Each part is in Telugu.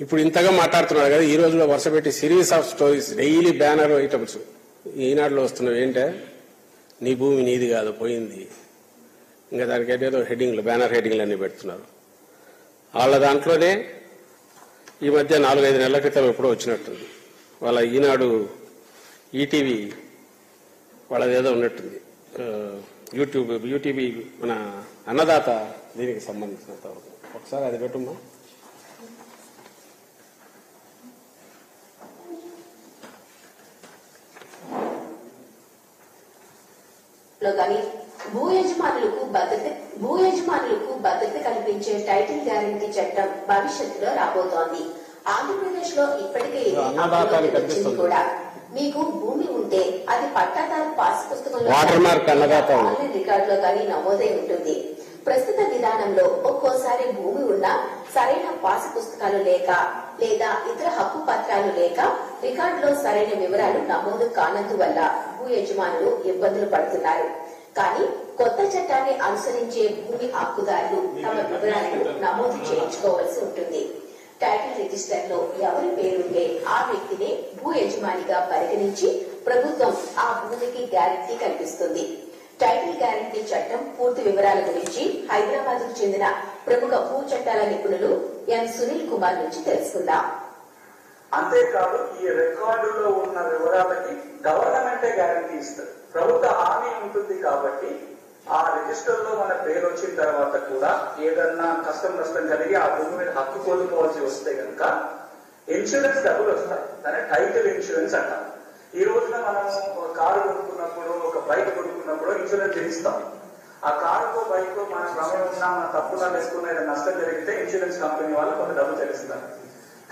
ఇప్పుడు ఇంతగా మాట్లాడుతున్నాడు కదా, ఈ రోజులో వరుస పెట్టి series of stories daily banner items ఈనాడులో వస్తున్నావు. ఏంటే నీ భూమి నీది కాదు పోయింది, ఇంకా దానికి ఏదో హెడ్డింగ్లు బ్యానర్ హెడ్డింగ్లు అన్నీ పెడుతున్నారు. వాళ్ళ దాంట్లోనే ఈ మధ్య 4-5 నెలల క్రితం ఎప్పుడో వచ్చినట్టుంది వాళ్ళ ఈనాడు ఈటీవీ వాళ్ళదేదో ఉన్నట్టుంది యూటీవీ మన అన్నదాత దీనికి సంబంధించినంత వరకు ఒకసారి అది పెట్టుమ్మా. భూ యజమానులకు భద్రత కల్పించే టైటిల్ గ్యారంటీ చట్టం భవిష్యత్తులో రాబోతోంది. ఆంధ్రప్రదేశ్ లో ఇప్పటికే కూడా మీకు భూమి ఉంటే అది పట్టాదారు పాస్ పుస్తకంలో ఆన్లైన్ రికార్డులో కానీ నమోదై ఉంటుంది. ప్రస్తుత విధానంలో ఒక్కోసారి భూమి ఉన్నా సరైన పాస్ పుస్తకాలు లేక లేదా ఇతర హక్కు పత్రాలు లేక రికార్డులో సరైన వివరాలు నమోదు కానందువల్ల భూ యజమానులు ఇబ్బందులు పడుతున్నారు. కానీ కొత్త చట్టాన్ని అనుసరించే భూమి హక్కుదారులు తమ వివరాలను నమోదు చేయించుకోవాల్సి ఉంటుంది. టైటిల్ రిజిస్టర్ లో ఎవరి పేరుంటే ఆ వ్యక్తినే భూ యజమానిగా పరిగణించి ప్రభుత్వం ఆ భూమికి గ్యారంటీ కల్పిస్తుంది. టైటిల్ గ్యారంటీ చట్టం పూర్తి వివరాల గురించి హైదరాబాద్ కు చెందిన ప్రముఖ భూ చట్టాల నిపుణులు ఎన్ సునీల్ కుమార్ నుంచి తెలుసుకుందాం. అంతేకాదు ఈ రికార్డులో ఉన్న వివరాలకి గవర్నమెంటే గ్యారంటీ ఇస్తుంది. ప్రభుత్వ హామీ ఉంటుంది కాబట్టి ఆ రిజిస్టర్ లో మన పేరు వచ్చిన తర్వాత కూడా ఏదన్నా కష్టం నష్టం కలిగి ఆ భూమి మీద హక్కు కోల్పోవాల్సి వస్తే కనుక ఇన్సూరెన్స్ డబ్బులు వస్తాయి. దాన్ని టైటిల్ ఇన్సూరెన్స్ అంటాం. ఈ రోజున మనం ఒక కారు కొనుక్కున్నప్పుడు ఒక బైక్ కొనుక్కున్నప్పుడు ఇన్సూరెన్స్ చేయిస్తాం. ఆ కారుకో బైక్ మన ప్రమేయం ఉన్నా మన తప్పుగా వేసుకున్న ఏదైనా నష్టం జరిగితే ఇన్సూరెన్స్ కంపెనీ వాళ్ళు కొంత డబ్బు చెల్లిస్తారు.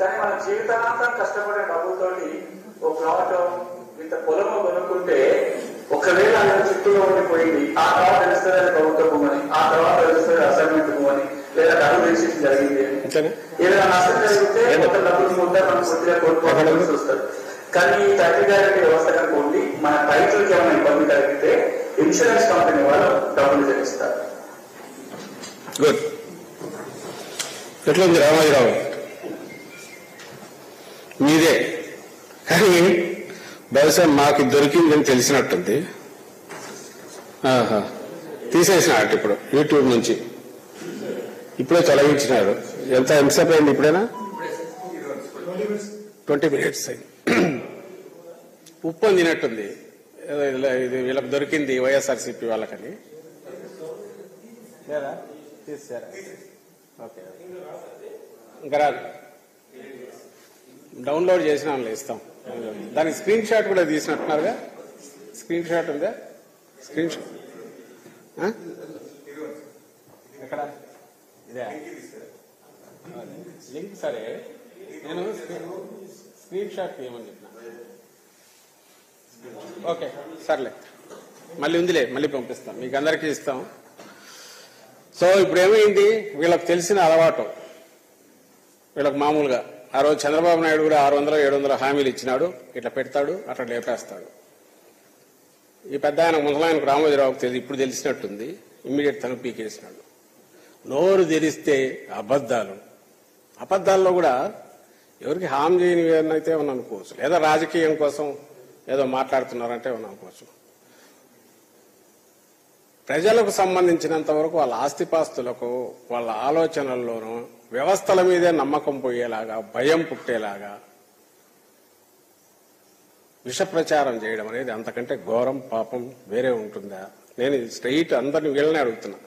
కానీ మన జీవితాంతం కష్టపడే డబ్బులతోటి ఒక ప్లాట్ ఇంత పొలము కొనుక్కుంటే ఒకవేళ ఆయన చుట్టూలో ఉండిపోయింది, ఆ తర్వాత తెలుస్తుంది అది ప్రభుత్వ భూమని, ఆ తర్వాత తెలుస్తుంది అసైన్మెంట్ భూమని, లేదా డబ్బు రిజిస్ట్రేషన్ జరిగింది అని ఏదైనా నష్టం జరిగితే ఒక డబ్బులు ముద్ద మనం పూర్తిగా కోల్పోవాల్సి వస్తుంది. కానీ ఈ టైటిల్ గ్యారంటీ వ్యవస్థ కనుక ఉండి మన టైటిల్కి ఏమైనా ఇబ్బంది కలిగితే ఇన్సూరెన్స్ కంపెనీ వాళ్ళు డబ్బులు చెల్లిస్తారు. గుడ్. ఎట్లా ఉంది రామాజీరావు మీదే, కానీ బహుశా మాకు దొరికిందని తెలిసినట్టుంది. తీసేసినట్టు ఇప్పుడు యూట్యూబ్ నుంచి ఇప్పుడే తొలగించినారు. ఎంతసేపు అయింది ఇప్పుడేనా? 20 minutes అయింది. ఉప్పు అందినట్టుంది. ఇది వీళ్ళకి దొరికింది వైఎస్ఆర్సీపీ వాళ్ళకని తీసారా? ఓకే, ఇంకా రాదు. డౌన్లోడ్ చేసిన ఇస్తాం. దానికి స్క్రీన్ షాట్ కూడా తీసినట్టున్నారుగా. స్క్రీన్ షాట్ ఉందా? స్క్రీన్ షాట్ ఎక్కడ? ఇదే లింక్. సరే, నేను స్క్రీన్ షాట్ తీయమని చెప్పిన. ఓకే సర్లే, మళ్ళీ ఉందిలే, మళ్ళీ పంపిస్తాం, మీకు అందరికీ ఇస్తాం. సో ఇప్పుడు ఏమైంది, వీళ్ళకి తెలిసిన అలవాటు, వీళ్ళకి మామూలుగా ఆ రోజు చంద్రబాబు నాయుడు కూడా 600-700 హామీలు ఇచ్చినాడు. ఇట్లా పెడతాడు, అట్లా లేపేస్తాడు. ఈ పెద్ద ఆయన ముసలాయనకు రామోజీరావుకు ఇప్పుడు తెలిసినట్టుంది. ఇమ్మీడియట్ తను పీకేసినాడు. నోరు తెరిస్తే అబద్ధాలు. అబద్ధాల్లో కూడా ఎవరికి హామీ చేయని అయితే ఏమన్నా అనుకోవచ్చు, లేదా రాజకీయం కోసం ఏదో మాట్లాడుతున్నారంటే ఏమన్నా అనుకోవచ్చు. ప్రజలకు సంబంధించినంత వరకు వాళ్ళ ఆస్తిపాస్తులకు, వాళ్ళ ఆలోచనల్లోనూ వ్యవస్థల మీదే నమ్మకం పోయేలాగా, భయం పుట్టేలాగా విష ప్రచారం చేయడం అనేది అంతకంటే ఘోరం, పాపం వేరే ఉంటుందా? నేను స్ట్రైట్ అందరిని వీళ్ళని అడుగుతున్నా.